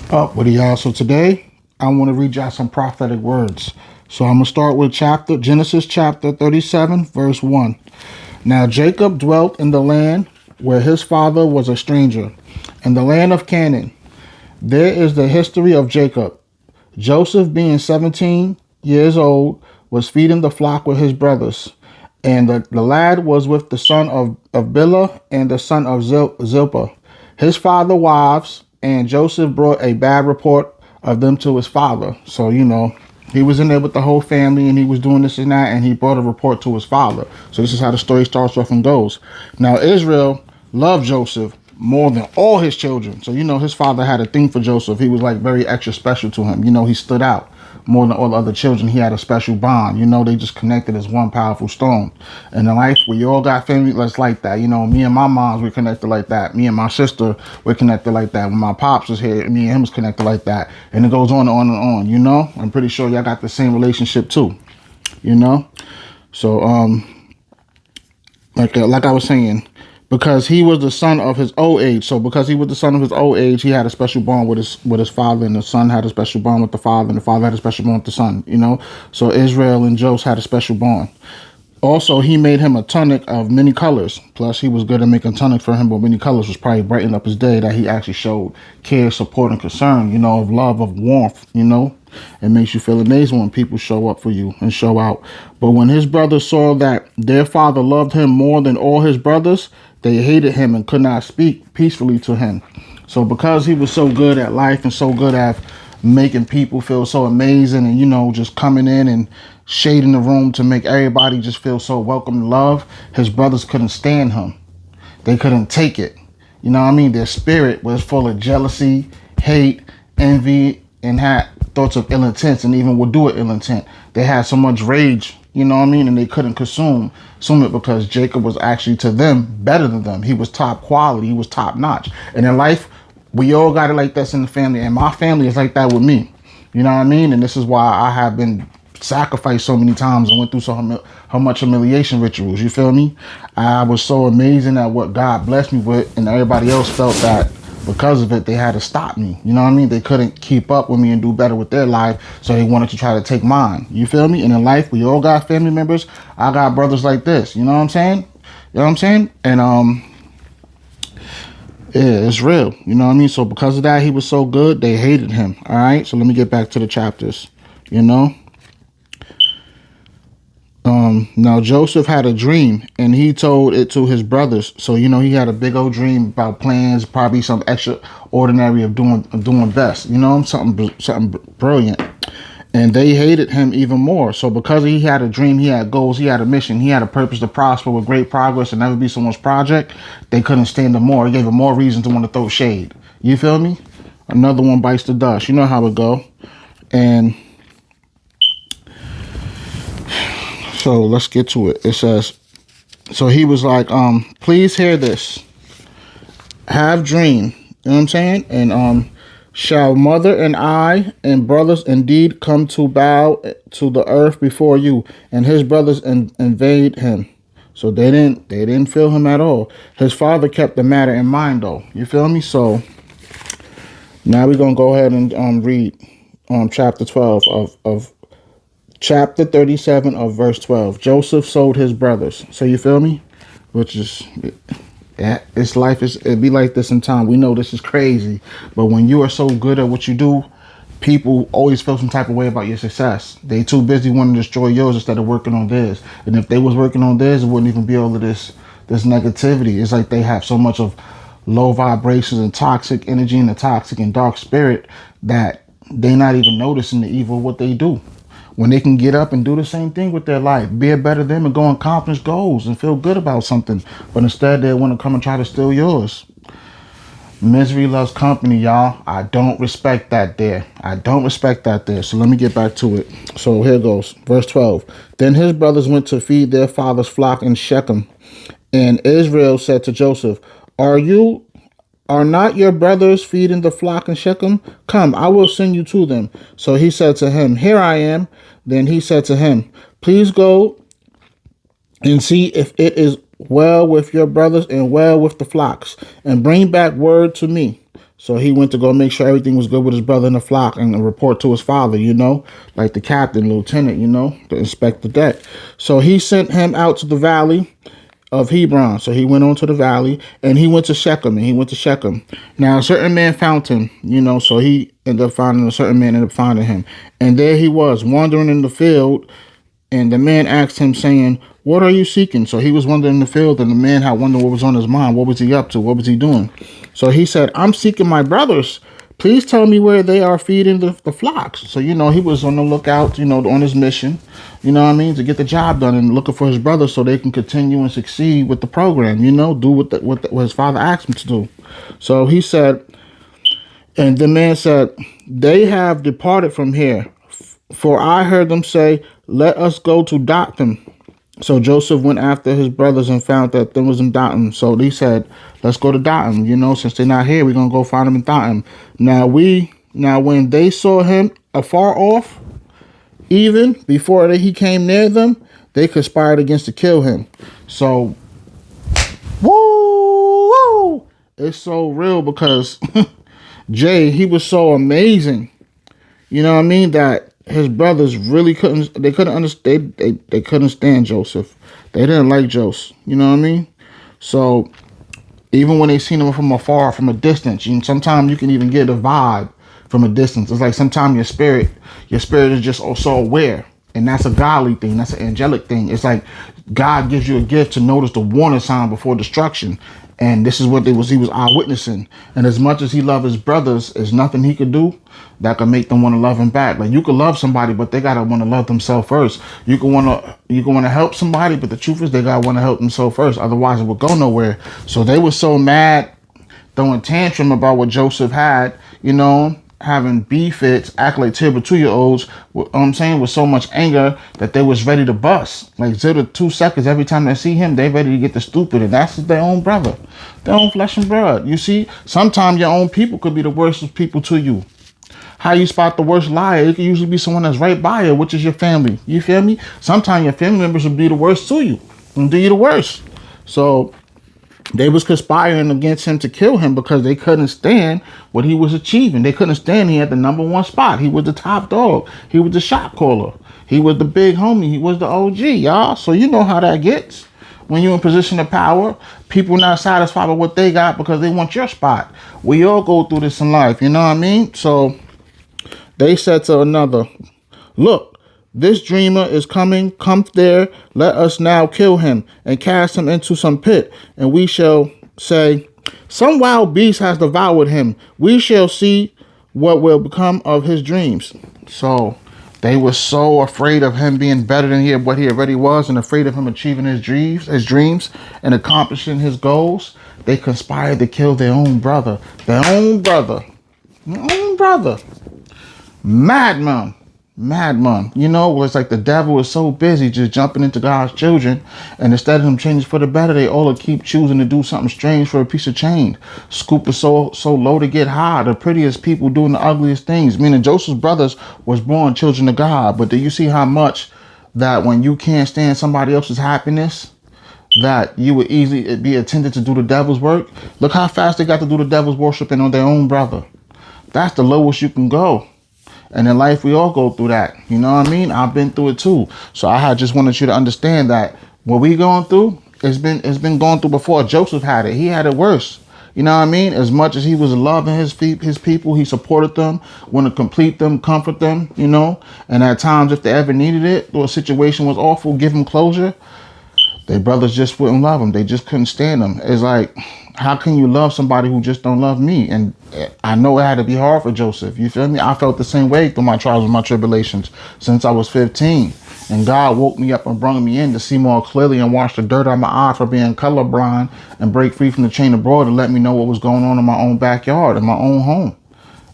Up with y'all. So today I want to read y'all some prophetic words. So I'm gonna start with Genesis chapter 37, verse 1. Now Jacob dwelt in the land where his father was a stranger, in the land of Canaan. There is the history of Jacob. Joseph, being 17 years old, was feeding the flock with his brothers. And the lad was with the son of Bilhah and the son of Zilpah, his father wives, and Joseph brought a bad report of them to his father. So, he was in there with the whole family and he was doing this and that, and he brought a report to his father. So this is how the story starts off and goes. Now, Israel loved Joseph more than all his children. So, his father had a thing for Joseph. He was like very extra special to him. He stood out more than all the other children. He had a special bond. They just connected as one powerful stone. And in life, we all got family that's like that. Me and my moms, we're connected like that. Me and my sister, we're connected like that. When my pops was here, me and him was connected like that. And it goes on and on and on, I'm pretty sure y'all got the same relationship too, So, like I was saying, because he was the son of his old age. So because he was the son of his old age, he had a special bond with his father, and the son had a special bond with the father, and the father had a special bond with the son, So Israel and Joseph had a special bond. Also, he made him a tunic of many colors. Plus, he was good at making tunic for him, but many colors was probably brightening up his day, that he actually showed care, support, and concern, of love, of warmth, It makes you feel amazing when people show up for you and show out. But when his brothers saw that their father loved him more than all his brothers, they hated him and could not speak peacefully to him. So because he was so good at life and so good at making people feel so amazing and, just coming in and shading the room to make everybody just feel so welcome and love, his brothers couldn't stand him. They couldn't take it. You know what I mean? Their spirit was full of jealousy, hate, envy, and had thoughts of ill intent, and even would do it ill intent. They had so much rage, and they couldn't consume it because Jacob was actually to them better than them. He was top quality. He was top notch. And in life, we all got it like this in the family, and my family is like that with me. You know what I mean? And this is why I have been sacrificed so many times and went through so much humiliation rituals. You feel me? I was so amazing at what God blessed me with, and everybody else felt that because of it, they had to stop me. You know what I mean? They couldn't keep up with me and do better with their life, so they wanted to try to take mine. You feel me? And in life, we all got family members. I got brothers like this. You know what I'm saying? And yeah, it's real. You know what I mean? So because of that, he was so good, they hated him. All right? So let me get back to the chapters. Now Joseph had a dream and he told it to his brothers. So, he had a big old dream about plans, probably some extraordinary of doing best, something brilliant. And they hated him even more. So because he had a dream, he had goals, he had a mission, he had a purpose to prosper with great progress and never be someone's project, they couldn't stand him more. It gave him more reason to want to throw shade. You feel me? Another one bites the dust. You know how it go. And so let's get to it. It says, so he was like, please hear this. Have dream. You know what I'm saying? And shall mother and I and brothers indeed come to bow to the earth before you? And his brothers invade him. So they didn't feel him at all. His father kept the matter in mind though. You feel me? So now we're gonna go ahead and read chapter 12 of chapter 37 of verse 12. Joseph sold his brothers. So you feel me? Which is, it's life. It be like this in time. We know this is crazy, but when you are so good at what you do, people always feel some type of way about your success. They too busy wanting to destroy yours instead of working on theirs. And if they was working on theirs, it wouldn't even be all of this negativity. It's like they have so much of low vibrations and toxic energy and a toxic and dark spirit that they not even noticing the evil of what they do. When they can get up and do the same thing with their life, be a better them and go and accomplish goals and feel good about something. But instead they want to come and try to steal yours. Misery loves company, y'all. I don't respect that there. So let me get back to it. So here goes. Verse 12. Then his brothers went to feed their father's flock in Shechem. And Israel said to Joseph, Are not your brothers feeding the flock in Shechem? Come, I will send you to them. So he said to him, Here I am. Then he said to him, Please go and see if it is well with your brothers and well with the flocks, and bring back word to me. So he went to go make sure everything was good with his brother in the flock and report to his father, like the captain, lieutenant, to inspect the deck. So he sent him out to the valley of Hebron. So he went on to the valley and he went to Shechem. Now a certain man found him, so he ended up finding him. And there he was wandering in the field. And the man asked him, saying, "What are you seeking?" So he was wandering in the field, and the man had wondered what was on his mind. What was he up to? What was he doing? So he said, "I'm seeking my brothers. Please tell me where they are feeding the flocks." So, he was on the lookout, on his mission, to get the job done and looking for his brothers so they can continue and succeed with the program, do what his father asked him to do. So he said, and the man said, "They have departed from here, for I heard them say, 'Let us go to Dothan.'" So Joseph went after his brothers and found that there was in Dothan. So they said, "Let's go to Dothan. Since they're not here, we're gonna go find them in Dothan." Now when they saw him afar off, even before he came near them, they conspired against to kill him. So, woo! It's so real because Jay, he was so amazing. That his brothers really couldn't understand. They couldn't stand Joseph. They didn't like Joseph. So even when they seen him from afar, from a distance, sometimes you can even get a vibe from a distance. It's like sometimes your spirit is just also aware. And that's a godly thing. That's an angelic thing. It's like God gives you a gift to notice the warning sign before destruction. And this is what he was eyewitnessing. And as much as he loved his brothers, there's nothing he could do that could make them want to love him back. Like, you could love somebody, but they gotta want to love themselves first. You can want to help somebody, but the truth is they gotta want to help themselves first. Otherwise, it would go nowhere. So they were so mad, throwing tantrum about what Joseph had, having B-fits, act like terrible 2-year-olds, with so much anger that they was ready to bust. Like 0 to 2 seconds every time they see him, they ready to get the stupid. And that's their own brother, their own flesh and blood. You see, sometimes your own people could be the worst people to you. How you spot the worst liar? It could usually be someone that's right by you, which is your family. You feel me? Sometimes your family members will be the worst to you and do you the worst. So they was conspiring against him to kill him because they couldn't stand what he was achieving. They couldn't stand he had the #1 spot. He was the top dog. He was the shot caller. He was the big homie. He was the OG, y'all. So you know how that gets. When you're in position of power, people not satisfied with what they got because they want your spot. We all go through this in life, you know what I mean? So they said to another, "Look, this dreamer is coming. Come there. Let us now kill him and cast him into some pit. And we shall say, 'Some wild beast has devoured him.' We shall see what will become of his dreams." So they were so afraid of him being better than what he already was, and afraid of him achieving his dreams and accomplishing his goals. They conspired to kill their own brother. Madman. It's like the devil is so busy just jumping into God's children, and instead of them changing for the better, they all keep choosing to do something strange for a piece of change. Scoop is so low to get high. The prettiest people doing the ugliest things. Meaning Joseph's brothers was born children of God, but do you see how much that when you can't stand somebody else's happiness, that you would easily be attended to do the devil's work? Look how fast they got to do the devil's worshiping on their own brother. That's the lowest you can go. And in life, we all go through that. You know what I mean? I've been through it too. So I just wanted you to understand that what we going through, it's been going through before. Joseph had it. He had it worse. You know what I mean? As much as he was loving his people, he supported them, wanted to complete them, comfort them, And at times, if they ever needed it, or a situation was awful, give them closure. Their brothers just wouldn't love him. They just couldn't stand him. It's like, how can you love somebody who just don't love me? And I know it had to be hard for Joseph. You feel me? I felt the same way through my trials and my tribulations since I was 15. And God woke me up and brought me in to see more clearly and wash the dirt out of my eye for being colorblind and break free from the chain of broad to let me know what was going on in my own backyard, in my own home.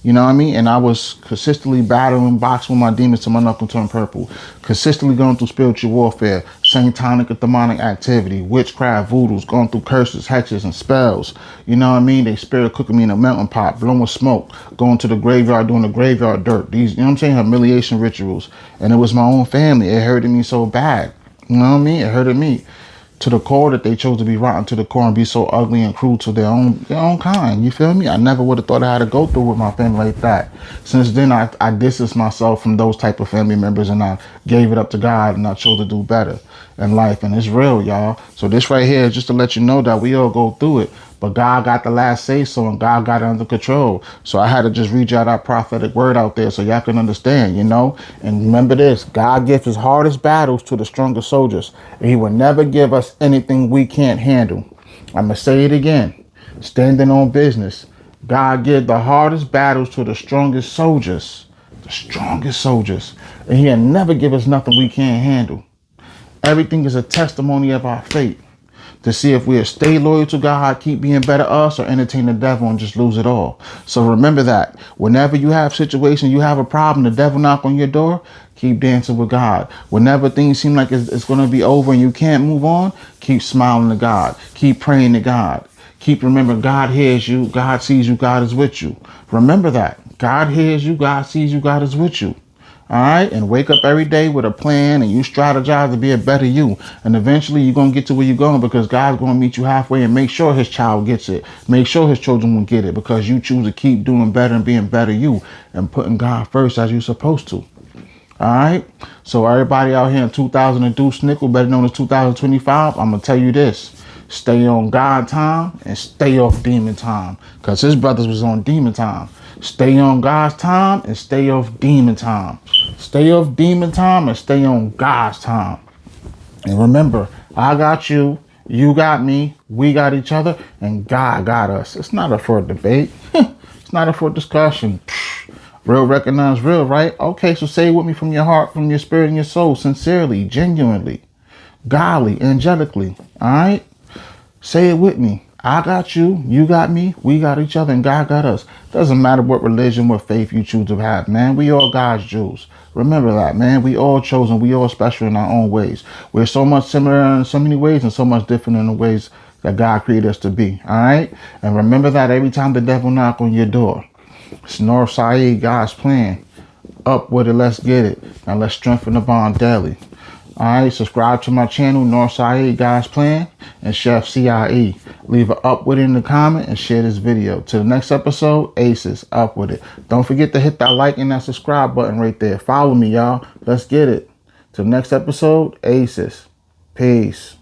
You know what I mean? And I was consistently battling, boxing with my demons till my knuckle turned purple. Consistently going through spiritual warfare, satanic and demonic activity, witchcraft, voodoos, going through curses, hexes, and spells. You know what I mean? They spirit cooking me in a melting pot, blowing smoke, going to the graveyard, doing the graveyard dirt. These, you know what I'm saying? Humiliation rituals. And it was my own family. It hurted me so bad. You know what I mean? It hurted me. to the core, that they chose to be rotten to the core and be so ugly and cruel to their own kind. You feel me? I never would have thought I had to go through with my family like that. Since then, I distanced myself from those type of family members, and I gave it up to God, and I chose to do better in life. And it's real, y'all. So this right here is just to let you know that we all go through it. But God got the last say so, and God got it under control. So I had to just read y'all that prophetic word out there so y'all can understand, you know. And remember this, God gives his hardest battles to the strongest soldiers. And he will never give us anything we can't handle. I'm going to say it again. Standing on business. God gives the hardest battles to the strongest soldiers. The strongest soldiers. And he'll never give us nothing we can't handle. Everything is a testimony of our faith, to see if we'll stay loyal to God, keep being better us, or entertain the devil and just lose it all. So remember that whenever you have situations, you have a problem, the devil knock on your door, keep dancing with God. Whenever things seem like it's going to be over and you can't move on, keep smiling to God. Keep praying to God. Keep remembering God hears you, God sees you, God is with you. Remember that. God hears you, God sees you, God is with you. All right, and wake up every day with a plan, and you strategize to be a better you. And eventually you're going to get to where you're going, because God's going to meet you halfway and make sure his child gets it. Make sure his children will get it, because you choose to keep doing better and being better you, and putting God first as you're supposed to. All right. So everybody out here in 2002 Snickle, better known as 2025, I'm going to tell you this. Stay on God time and stay off demon time, because his brothers was on demon time. Stay on God's time and stay off demon time. Stay off demon time and stay on God's time. And remember, I got you, you got me, we got each other, and God got us. It's not up for a debate. It's not up for discussion. Real recognize real, right? Okay, so say it with me from your heart, from your spirit and your soul, sincerely, genuinely, godly, angelically. All right? Say it with me. I got you, you got me, we got each other, and God got us. Doesn't matter what religion, what faith you choose to have, man. We all God's Jews. Remember that, man. We all chosen. We all special in our own ways. We're so much similar in so many ways and so much different in the ways that God created us to be. All right? And remember that every time the devil knock on your door, it's North Side, God's plan. Up with it, let's get it. And let's strengthen the bond daily. All right, subscribe to my channel, Northside God's Plan, and Chef CIE. Leave a up with it in the comment and share this video. To the next episode, Aces, up with it. Don't forget to hit that like and that subscribe button right there. Follow me, y'all. Let's get it. To the next episode, Aces. Peace.